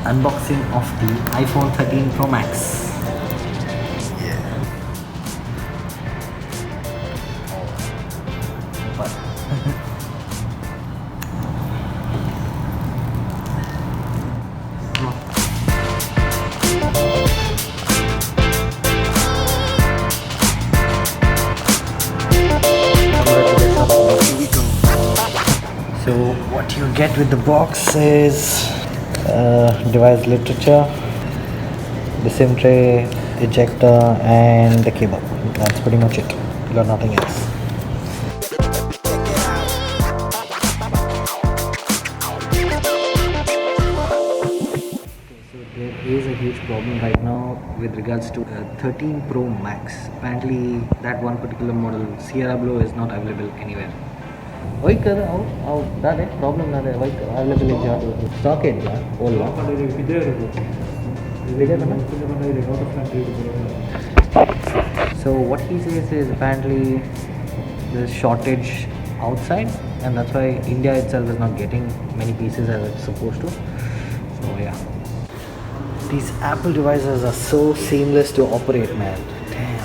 Unboxing of the iPhone 13 Pro Max. But so what you get with the box is device literature, the SIM tray, ejector, and the cable. That's pretty much it. You got nothing else. So there is a huge problem right now with regards to 13 Pro Max. Apparently, that one particular model, Sierra Blue, is not available anywhere. वही कर दादे problem ना दे वही available है जा stock है जा बोल so what he says is apparently there's shortage outside and that's why India itself is not getting many pieces as it's supposed to. So yeah, these Apple devices are so seamless to operate, man. Damn.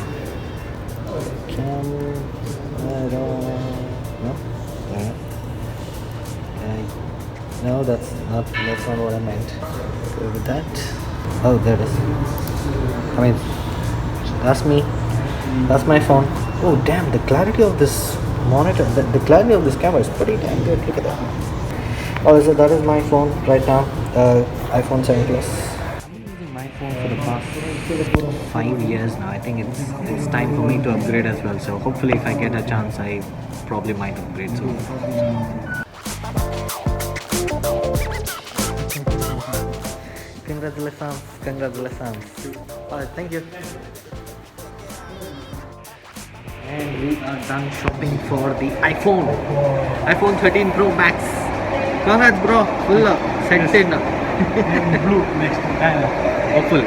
No, that's not what I meant. Go with that. Oh, there it is. I mean, that's me. That's my phone. Oh, damn! The clarity of this monitor, the clarity of this camera is pretty damn good. Look at that. Oh, so that is my phone right now. iPhone 7 Plus. I've been using my phone for the past 5 years now. I think it's time for me to upgrade as well. So hopefully, if I get a chance, I probably might upgrade soon. Congratulations. Alright, thank you. And we are done shopping for the iPhone 13 Pro Max. Congrats bro, full set in. Blue next. Hopefully.